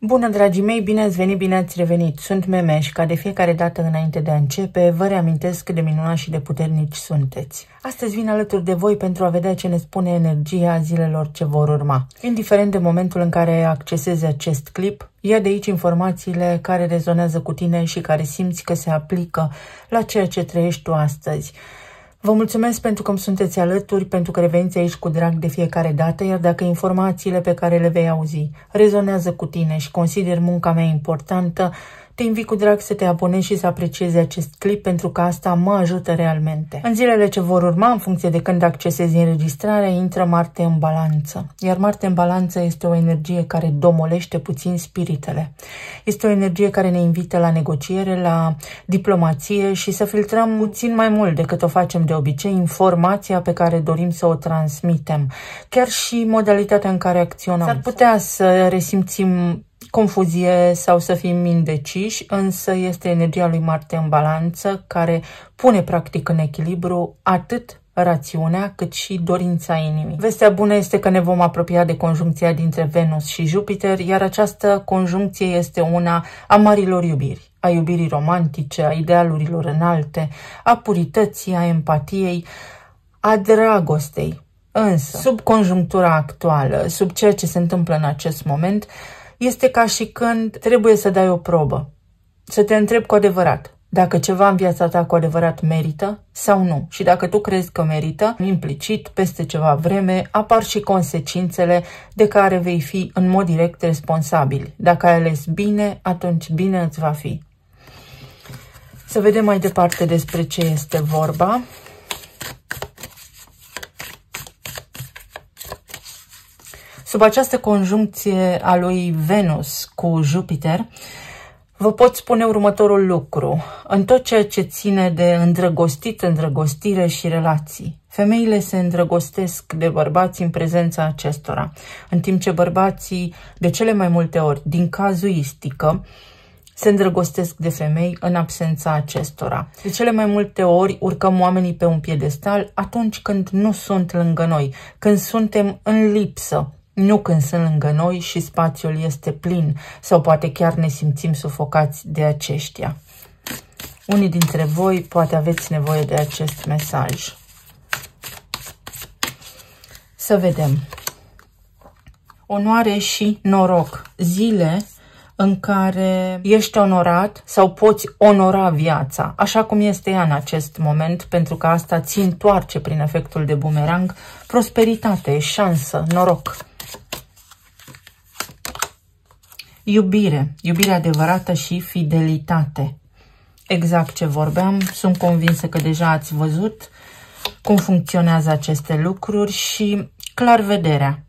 Bună, dragii mei, bine ați venit, bine ați revenit. Sunt Meme și ca de fiecare dată înainte de a începe, vă reamintesc cât de minunați și de puternici sunteți. Astăzi vin alături de voi pentru a vedea ce ne spune energia zilelor ce vor urma. Indiferent de momentul în care accesezi acest clip, ia de aici informațiile care rezonează cu tine și care simți că se aplică la ceea ce trăiești tu astăzi. Vă mulțumesc pentru că îmi sunteți alături, pentru că reveniți aici cu drag de fiecare dată, iar dacă informațiile pe care le vei auzi rezonează cu tine și consideri munca mea importantă, te invit cu drag să te abonezi și să apreciezi acest clip, pentru că asta mă ajută realmente. În zilele ce vor urma, în funcție de când accesezi înregistrarea, intră Marte în balanță. Iar Marte în balanță este o energie care domolește puțin spiritele. Este o energie care ne invită la negociere, la diplomație și să filtrăm puțin mai mult decât o facem de obicei informația pe care dorim să o transmitem. Chiar și modalitatea în care acționăm. S-ar putea să resimțim confuzie sau să fim indeciși, însă este energia lui Marte în balanță care pune practic în echilibru atât rațiunea cât și dorința inimii. Vestea bună este că ne vom apropia de conjuncția dintre Venus și Jupiter, iar această conjuncție este una a marilor iubiri, a iubirii romantice, a idealurilor înalte, a purității, a empatiei, a dragostei. Însă, sub conjunctura actuală, sub ceea ce se întâmplă în acest moment, este ca și când trebuie să dai o probă, să te întrebi cu adevărat dacă ceva în viața ta cu adevărat merită sau nu. Și dacă tu crezi că merită, implicit, peste ceva vreme, apar și consecințele de care vei fi în mod direct responsabil. Dacă ai ales bine, atunci bine îți va fi. Să vedem mai departe despre ce este vorba. Sub această conjuncție a lui Venus cu Jupiter, vă pot spune următorul lucru. În tot ceea ce ține de îndrăgostit, îndrăgostire și relații, femeile se îndrăgostesc de bărbați în prezența acestora, în timp ce bărbații, de cele mai multe ori, din cazuistică, se îndrăgostesc de femei în absența acestora. De cele mai multe ori urcăm oamenii pe un piedestal atunci când nu sunt lângă noi, când suntem în lipsă. Nu când sunt lângă noi și spațiul este plin sau poate chiar ne simțim sufocați de aceștia. Unii dintre voi poate aveți nevoie de acest mesaj. Să vedem. Onoare și noroc. Zile în care ești onorat sau poți onora viața, așa cum este ea în acest moment, pentru că asta ți întoarce prin efectul de bumerang prosperitate, șansă, noroc. Iubire, iubire adevărată și fidelitate. Exact ce vorbeam, sunt convinsă că deja ați văzut cum funcționează aceste lucruri și clar vederea.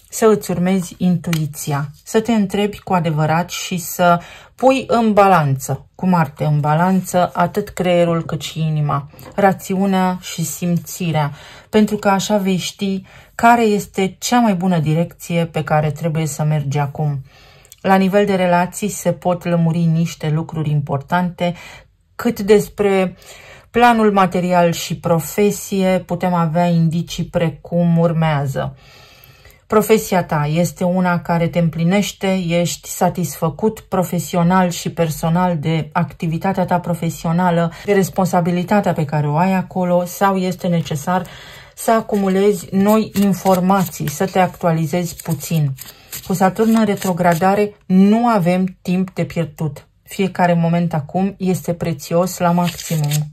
Să îți urmezi intuiția, să te întrebi cu adevărat și să pui în balanță, cu Marte în balanță, atât creierul cât și inima, rațiunea și simțirea, pentru că așa vei ști care este cea mai bună direcție pe care trebuie să mergi acum. La nivel de relații se pot lămuri niște lucruri importante, cât despre planul material și profesie putem avea indicii precum urmează. Profesia ta este una care te împlinește, ești satisfăcut profesional și personal de activitatea ta profesională, de responsabilitatea pe care o ai acolo, sau este necesar să acumulezi noi informații, să te actualizezi puțin. Cu Saturn în retrogradare nu avem timp de pierdut. Fiecare moment acum este prețios la maximum.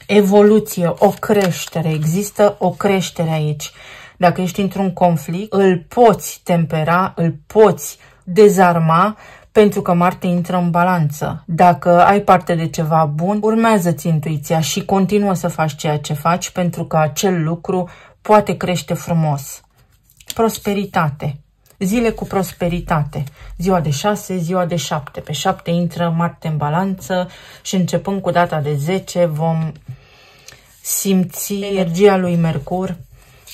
Evoluție, o creștere, există o creștere aici. Dacă ești într-un conflict, îl poți tempera, îl poți dezarma, pentru că Marte intră în balanță. Dacă ai parte de ceva bun, urmează-ți intuiția și continuă să faci ceea ce faci, pentru că acel lucru poate crește frumos. Prosperitate. Zile cu prosperitate. Ziua de 6, ziua de 7. Pe 7 intră Marte în balanță și începând cu data de 10 vom simți energia lui Mercur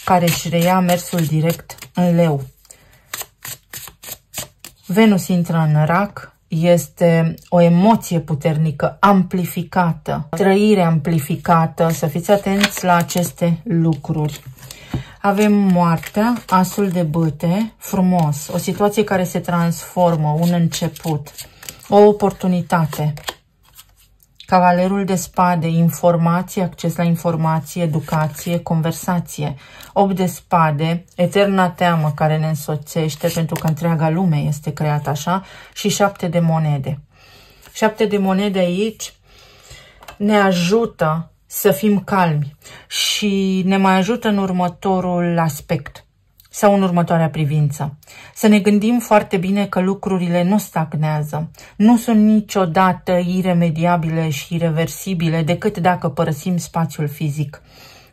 care își reia mersul direct în Leu. Venus intră în Rac, este o emoție puternică, amplificată, trăire amplificată, să fiți atenți la aceste lucruri. Avem moartea, asul de bâte, frumos, o situație care se transformă, un început, o oportunitate. Cavalerul de spade, informație, acces la informație, educație, conversație. 8 de spade, eterna teamă care ne însoțește, pentru că întreaga lume este creată așa, și 7 de monede. 7 de monede aici ne ajută să fim calmi și ne mai ajută în următorul aspect sau în următoarea privință. Să ne gândim foarte bine că lucrurile nu stagnează, nu sunt niciodată iremediabile și irreversibile decât dacă părăsim spațiul fizic.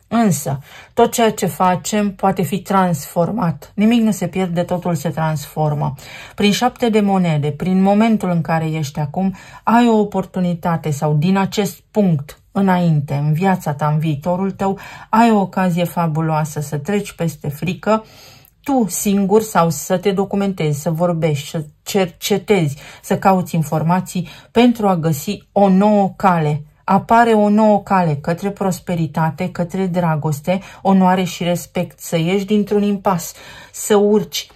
Însă, tot ceea ce facem poate fi transformat. Nimic nu se pierde, totul se transformă. Prin 7 de monede, prin momentul în care ești acum, ai o oportunitate sau din acest punct înainte, în viața ta, în viitorul tău, ai o ocazie fabuloasă să treci peste frică, tu singur sau să te documentezi, să vorbești, să cercetezi, să cauți informații pentru a găsi o nouă cale. Apare o nouă cale către prosperitate, către dragoste, onoare și respect, să ieși dintr-un impas, să urci,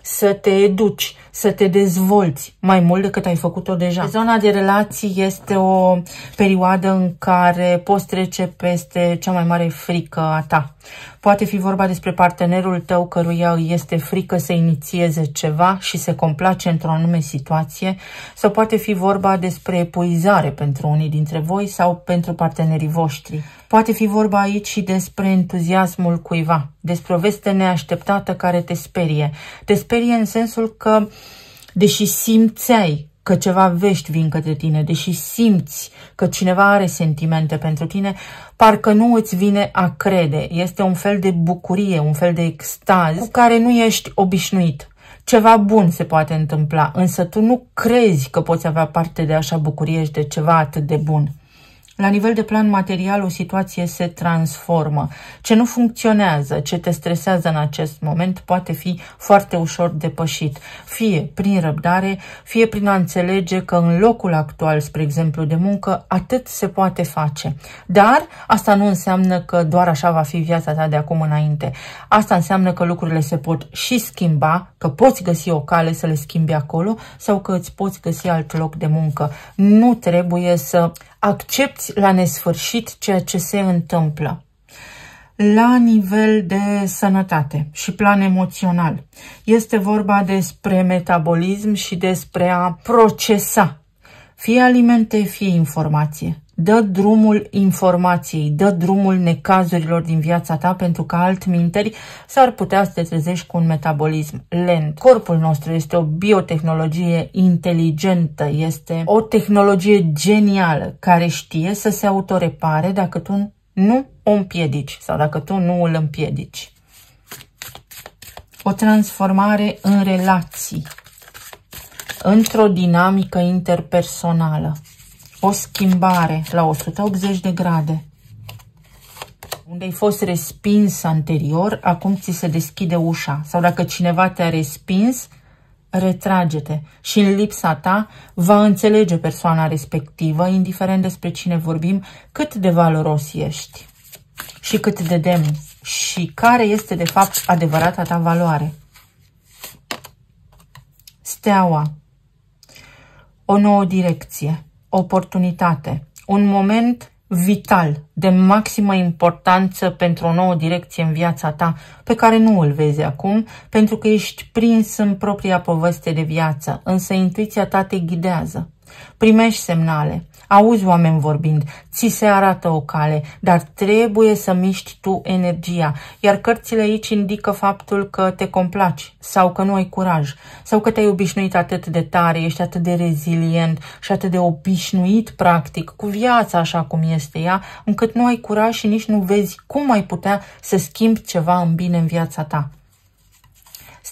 să te educi, să te dezvolți mai mult decât ai făcut-o deja. Zona de relații este o perioadă în care poți trece peste cea mai mare frică a ta. Poate fi vorba despre partenerul tău căruia îi este frică să inițieze ceva și se complace într-o anume situație, sau poate fi vorba despre epuizare pentru unii dintre voi sau pentru partenerii voștri. Poate fi vorba aici și despre entuziasmul cuiva, despre o veste neașteptată care te sperie. Te sperie în sensul că, deși simțeai că ceva vești vin către tine, deși simți că cineva are sentimente pentru tine, parcă nu îți vine a crede. Este un fel de bucurie, un fel de extaz cu care nu ești obișnuit. Ceva bun se poate întâmpla, însă tu nu crezi că poți avea parte de așa bucurie și de ceva atât de bun. La nivel de plan material, o situație se transformă. Ce nu funcționează, ce te stresează în acest moment, poate fi foarte ușor depășit. Fie prin răbdare, fie prin a înțelege că în locul actual, spre exemplu de muncă, atât se poate face. Dar asta nu înseamnă că doar așa va fi viața ta de acum înainte. Asta înseamnă că lucrurile se pot și schimba, că poți găsi o cale să le schimbi acolo sau că îți poți găsi alt loc de muncă. Nu trebuie să accepți la nesfârșit ceea ce se întâmplă. La nivel de sănătate și plan emoțional, este vorba despre metabolism și despre a procesa fie alimente, fie informație. Dă drumul informației, dă drumul necazurilor din viața ta, pentru că altminteri s-ar putea să te trezești cu un metabolism lent. Corpul nostru este o biotehnologie inteligentă, este o tehnologie genială care știe să se autorepare dacă tu nu o împiedici sau dacă tu nu îl împiedici. O transformare în relații, într-o dinamică interpersonală. O schimbare la 180 de grade. Unde ai fost respins anterior, acum ți se deschide ușa. Sau dacă cineva te-a respins, retrage-te. Și în lipsa ta va înțelege persoana respectivă, indiferent despre cine vorbim, cât de valoros ești și cât de demn și care este de fapt adevărata ta valoare. Steaua. O nouă direcție. Oportunitate, un moment vital, de maximă importanță pentru o nouă direcție în viața ta, pe care nu îl vezi acum, pentru că ești prins în propria poveste de viață, însă intuiția ta te ghidează. Primești semnale, auzi oameni vorbind, ți se arată o cale, dar trebuie să miști tu energia, iar cărțile aici indică faptul că te complaci sau că nu ai curaj, sau că te-ai obișnuit atât de tare, ești atât de rezilient și atât de obișnuit practic cu viața așa cum este ea, încât nu ai curaj și nici nu vezi cum ai putea să schimbi ceva în bine în viața ta.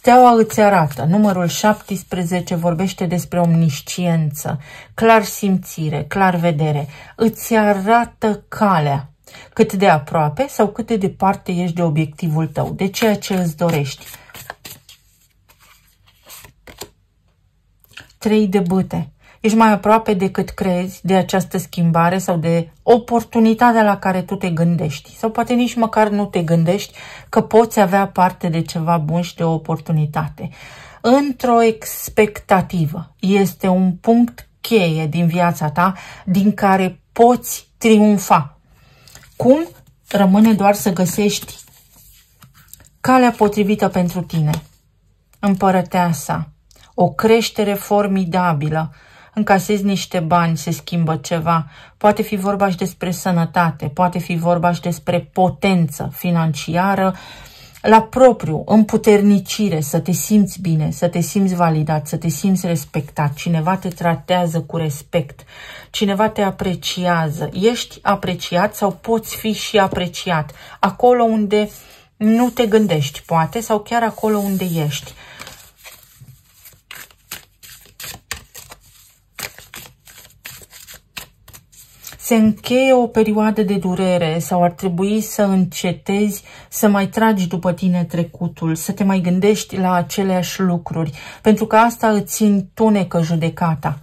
Steaua îți arată, numărul 17 vorbește despre omnisciență, clar simțire, clar vedere, îți arată calea, cât de aproape sau cât de departe ești de obiectivul tău, de ceea ce îți dorești. 3 de bâte. Ești mai aproape decât crezi de această schimbare sau de oportunitatea la care tu te gândești. Sau poate nici măcar nu te gândești că poți avea parte de ceva bun și de o oportunitate. Într-o expectativă este un punct cheie din viața ta din care poți triumfa. Cum? Rămâne doar să găsești calea potrivită pentru tine. Împărăteasa, o creștere formidabilă, încasezi niște bani, se schimbă ceva, poate fi vorba și despre sănătate, poate fi vorba și despre potență financiară, la propriu, împuternicire, să te simți bine, să te simți validat, să te simți respectat, cineva te tratează cu respect, cineva te apreciază, ești apreciat sau poți fi și apreciat, acolo unde nu te gândești, poate, sau chiar acolo unde ești. Se încheie o perioadă de durere sau ar trebui să încetezi să mai tragi după tine trecutul, să te mai gândești la aceleași lucruri, pentru că asta îți întunecă judecata.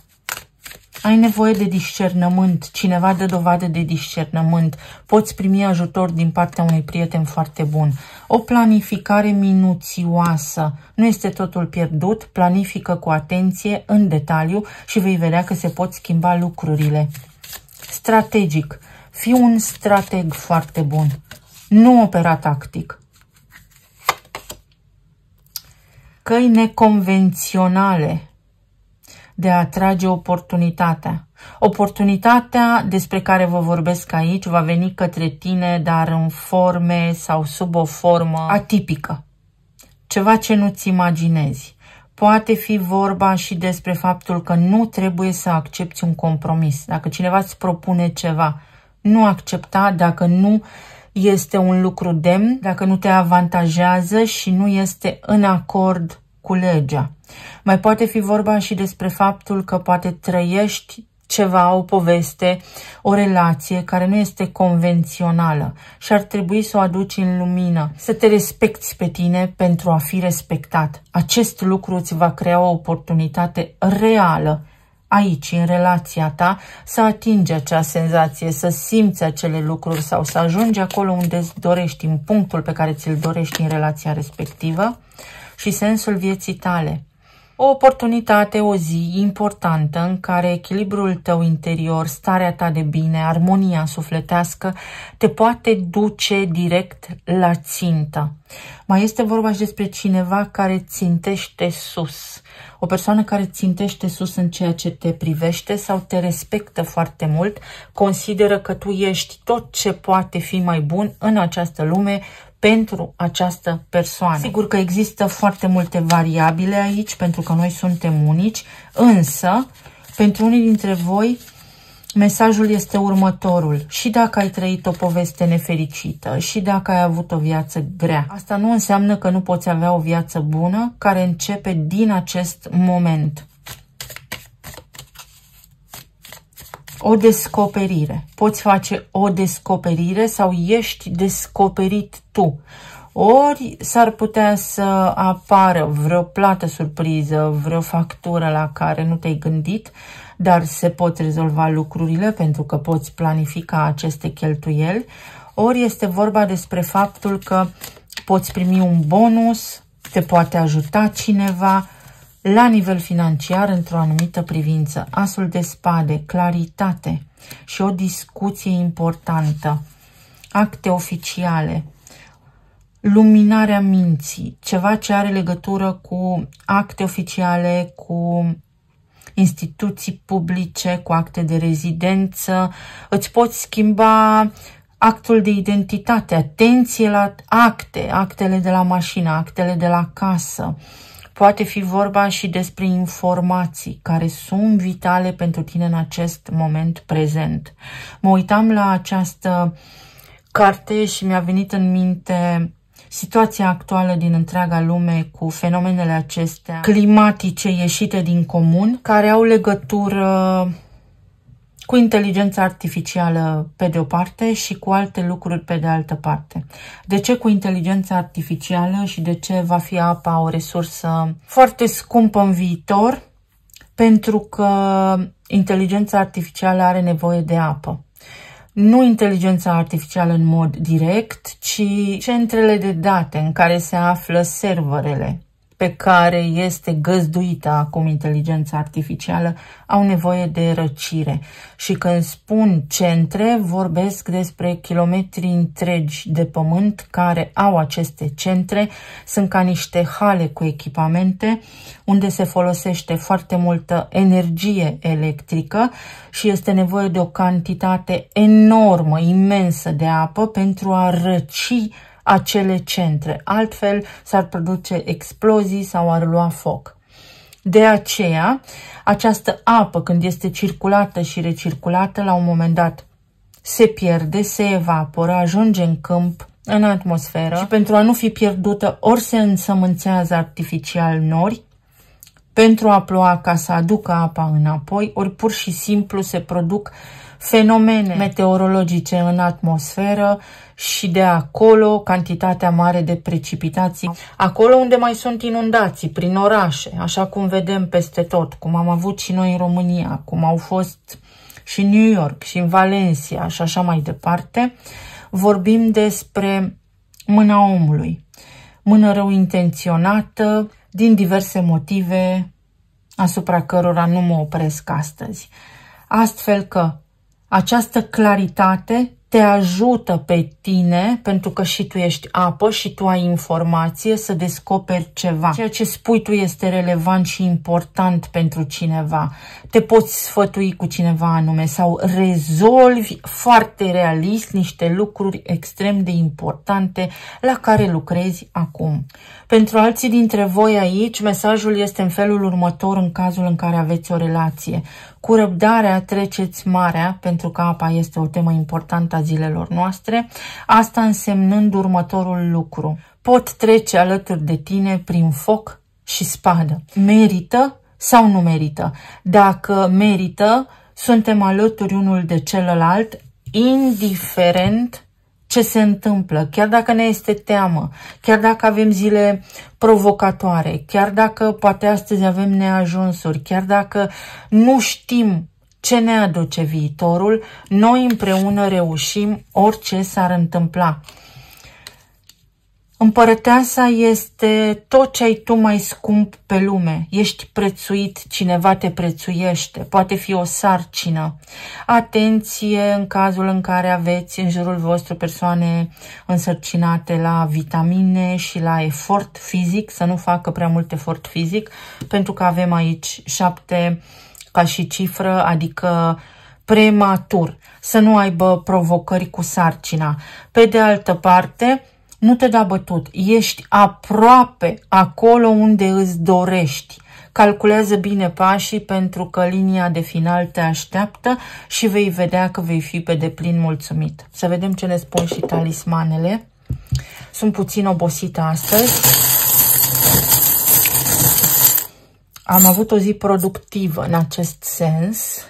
Ai nevoie de discernământ, cineva dă dovadă de discernământ, poți primi ajutor din partea unui prieten foarte bun. O planificare minuțioasă, nu este totul pierdut, planifică cu atenție, în detaliu și vei vedea că se pot schimba lucrurile. Strategic, fii un strateg foarte bun, nu opera tactic. Căi neconvenționale de a atrage oportunitatea. Oportunitatea despre care vă vorbesc aici va veni către tine, dar în forme sau sub o formă atipică. Ceva ce nu-ți imaginezi. Poate fi vorba și despre faptul că nu trebuie să accepti un compromis. Dacă cineva îți propune ceva, nu accepta dacă nu este un lucru demn, dacă nu te avantajează și nu este în acord cu legea. Mai poate fi vorba și despre faptul că poate trăiești ceva, o poveste, o relație care nu este convențională și ar trebui să o aduci în lumină, să te respecti pe tine pentru a fi respectat. Acest lucru îți va crea o oportunitate reală aici, în relația ta, să atingi acea senzație, să simți acele lucruri sau să ajungi acolo unde îți dorești, în punctul pe care ți-l dorești în relația respectivă și sensul vieții tale. O oportunitate, o zi importantă în care echilibrul tău interior, starea ta de bine, armonia sufletească te poate duce direct la țintă. Mai este vorba și despre cineva care țintește sus. O persoană care țintește sus în ceea ce te privește sau te respectă foarte mult, consideră că tu ești tot ce poate fi mai bun în această lume pentru această persoană. Sigur că există foarte multe variabile aici, pentru că noi suntem unici, însă, pentru unii dintre voi, mesajul este următorul. Și dacă ai trăit o poveste nefericită, și dacă ai avut o viață grea, asta nu înseamnă că nu poți avea o viață bună care începe din acest moment. O descoperire. Poți face o descoperire sau ești descoperit tu. Ori s-ar putea să apară vreo plată surpriză, vreo factură la care nu te-ai gândit, dar se pot rezolva lucrurile pentru că poți planifica aceste cheltuieli. Ori este vorba despre faptul că poți primi un bonus, te poate ajuta cineva la nivel financiar într-o anumită privință. Asul de spade, claritate și o discuție importantă, acte oficiale, luminarea minții, ceva ce are legătură cu acte oficiale, cu instituții publice, cu acte de rezidență. Îți poți schimba actul de identitate, atenție la acte, actele de la mașină, actele de la casă. Poate fi vorba și despre informații care sunt vitale pentru tine în acest moment prezent. Mă uitam la această carte și mi-a venit în minte situația actuală din întreaga lume cu fenomenele acestea climatice ieșite din comun, care au legătură cu inteligența artificială pe de o parte și cu alte lucruri pe de altă parte. De ce cu inteligența artificială și de ce va fi apa o resursă foarte scumpă în viitor? Pentru că inteligența artificială are nevoie de apă. Nu inteligența artificială în mod direct, ci centrele de date în care se află serverele pe care este găzduită acum inteligența artificială, au nevoie de răcire. Și când spun centre, vorbesc despre kilometri întregi de pământ care au aceste centre. Sunt ca niște hale cu echipamente unde se folosește foarte multă energie electrică și este nevoie de o cantitate enormă, imensă de apă pentru a răci acele centre. Altfel s-ar produce explozii sau ar lua foc. De aceea, această apă, când este circulată și recirculată, la un moment dat se pierde, se evaporă, ajunge în câmp, în atmosferă și pentru a nu fi pierdută, ori se însămânțează artificial nori pentru a ploua ca să aducă apa înapoi, ori pur și simplu se produc fenomene meteorologice în atmosferă și de acolo cantitatea mare de precipitații. Acolo unde mai sunt inundații, prin orașe, așa cum vedem peste tot, cum am avut și noi în România, cum au fost și în New York și în Valencia și așa mai departe, vorbim despre mâna omului. Mână rău intenționată, din diverse motive asupra cărora nu mă opresc astăzi. Astfel că această claritate te ajută pe tine, pentru că și tu ești apă și tu ai informație, să descoperi ceva. Ceea ce spui tu este relevant și important pentru cineva. Te poți sfătui cu cineva anume sau rezolvi foarte realist niște lucruri extrem de importante la care lucrezi acum. Pentru alții dintre voi aici, mesajul este în felul următor în cazul în care aveți o relație. Cu răbdarea treceți marea, pentru că apa este o temă importantă a zilelor noastre, asta însemnând următorul lucru. Pot trece alături de tine prin foc și spadă. Merită sau nu merită? Dacă merită, suntem alături unul de celălalt, indiferent ce se întâmplă, chiar dacă ne este teamă, chiar dacă avem zile provocatoare, chiar dacă poate astăzi avem neajunsuri, chiar dacă nu știm ce ne aduce viitorul, noi împreună reușim orice s-ar întâmpla. Împărăteasa este tot ce ai tu mai scump pe lume. Ești prețuit, cineva te prețuiește, poate fi o sarcină. Atenție în cazul în care aveți în jurul vostru persoane însărcinate la vitamine și la efort fizic, să nu facă prea mult efort fizic, pentru că avem aici 7 ca și cifră, adică prematur, să nu aibă provocări cu sarcina. Pe de altă parte, nu te da bătut, ești aproape acolo unde îți dorești. Calculează bine pașii, pentru că linia de final te așteaptă și vei vedea că vei fi pe deplin mulțumit. Să vedem ce ne spun și talismanele. Sunt puțin obosită astăzi. Am avut o zi productivă în acest sens.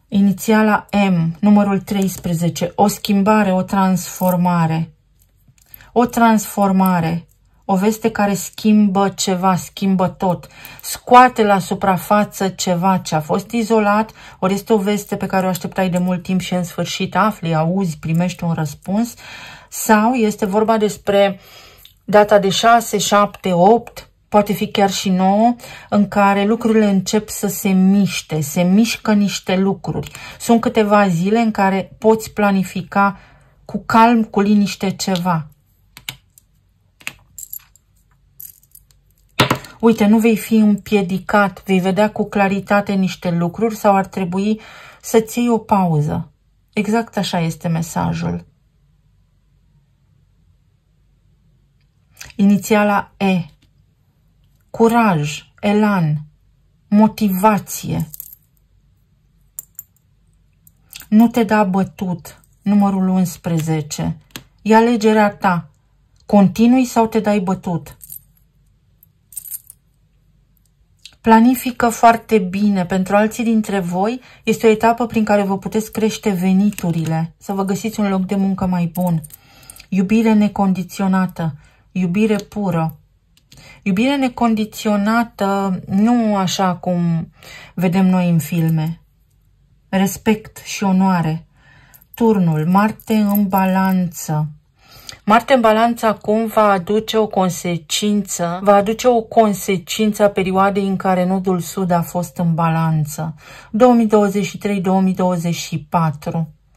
Inițiala M, numărul 13, o schimbare, o transformare. O transformare, o veste care schimbă ceva, schimbă tot. Scoate la suprafață ceva ce a fost izolat, ori este o veste pe care o așteptai de mult timp și în sfârșit afli, auzi, primești un răspuns. Sau este vorba despre data de 6, 7, 8, poate fi chiar și 9, în care lucrurile încep să se miște, se mișcă niște lucruri. Sunt câteva zile în care poți planifica cu calm, cu liniște ceva. Uite, nu vei fi împiedicat, vei vedea cu claritate niște lucruri sau ar trebui să-ți iei o pauză. Exact așa este mesajul. Inițiala E. Curaj, elan, motivație. Nu te da bătut, numărul 11. E alegerea ta. Continui sau te dai bătut? Planifică foarte bine. Pentru alții dintre voi este o etapă prin care vă puteți crește veniturile, să vă găsiți un loc de muncă mai bun. Iubire necondiționată, iubire pură. Iubire necondiționată, nu așa cum vedem noi în filme. Respect și onoare. Turnul, Marte în balanță. Marte în balanță acum va aduce o consecință a perioadei în care nodul sud a fost în balanță. 2023-2024.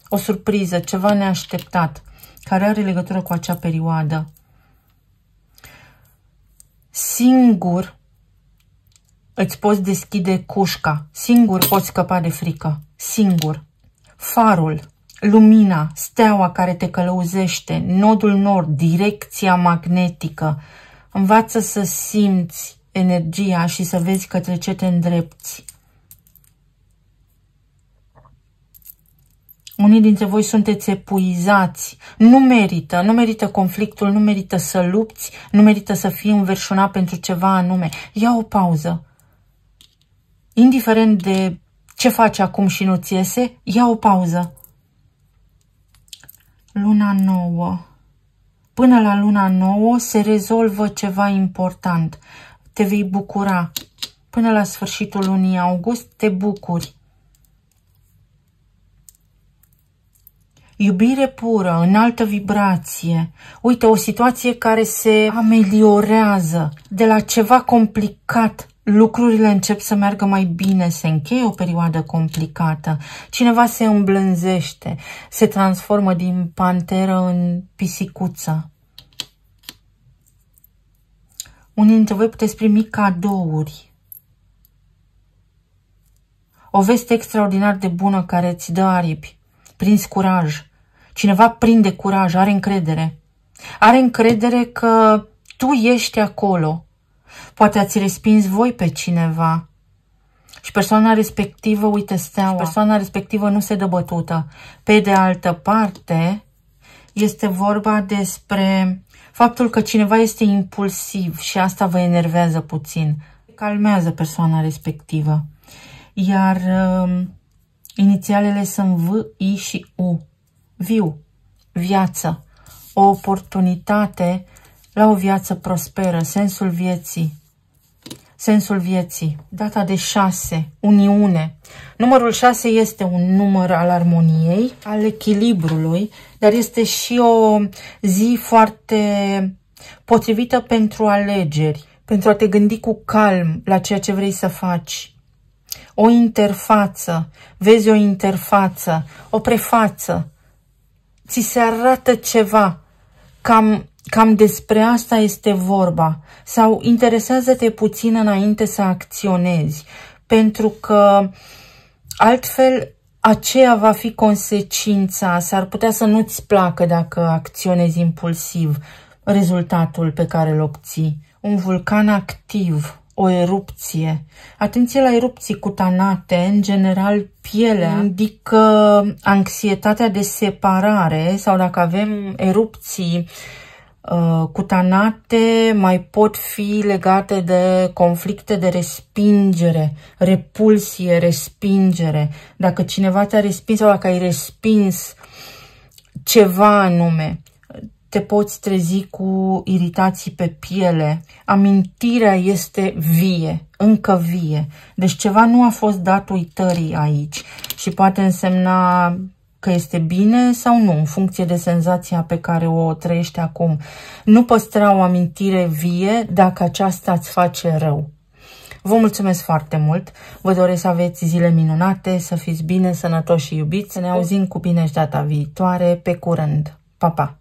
O surpriză, ceva neașteptat, care are legătură cu acea perioadă. Singur îți poți deschide cușca, singur poți scăpa de frică, singur. Farul, lumina, steaua care te călăuzește, nodul nord, direcția magnetică. Învață să simți energia și să vezi către ce te îndrepți. Unii dintre voi sunteți epuizați. Nu merită conflictul, nu merită să lupți, nu merită să fii înverșunat pentru ceva anume. Ia o pauză. Indiferent de ce faci acum și nu-ți iese, ia o pauză. Luna nouă. Până la luna nouă se rezolvă ceva important. Te vei bucura. Până la sfârșitul lunii august te bucuri. Iubire pură, înaltă vibrație. Uite, o situație care se ameliorează. De la ceva complicat, lucrurile încep să meargă mai bine, se încheie o perioadă complicată. Cineva se îmblânzește, se transformă din panteră în pisicuță. Unii dintre voi puteți primi cadouri. O veste extraordinar de bună care îți dă aripi. Prinzi curaj. Cineva prinde curaj, are încredere. Are încredere că tu ești acolo. Poate ați respins voi pe cineva. Și persoana respectivă, uite steaua, persoana respectivă nu se dă bătută. Pe de altă parte, este vorba despre faptul că cineva este impulsiv și asta vă enervează puțin. Calmează persoana respectivă. Iar inițialele sunt V, I și U. Viu, viață, o oportunitate la o viață prosperă, sensul vieții. Sensul vieții, data de 6, uniune. Numărul 6 este un număr al armoniei, al echilibrului, dar este și o zi foarte potrivită pentru alegeri, pentru a te gândi cu calm la ceea ce vrei să faci. O interfață, vezi o interfață, o prefață, ți se arată ceva, cam despre asta este vorba, sau interesează-te puțin înainte să acționezi, pentru că altfel aceea va fi consecința, s-ar putea să nu-ți placă dacă acționezi impulsiv rezultatul pe care îl obții. Un vulcan activ, o erupție. Atenție la erupții cutanate, în general pielea indică anxietatea de separare sau dacă avem erupții cutanate mai pot fi legate de conflicte de respingere, repulsie, respingere. Dacă cineva te-a respins sau dacă ai respins ceva anume, te poți trezi cu iritații pe piele. Amintirea este vie, încă vie. Deci ceva nu a fost dat uitării aici și poate însemna că este bine sau nu, în funcție de senzația pe care o trăiești acum. Nu păstra o amintire vie dacă aceasta îți face rău. Vă mulțumesc foarte mult, vă doresc să aveți zile minunate, să fiți bine, sănătoși și iubiți, să ne auzim cu bine și data viitoare, pe curând. Pa, pa!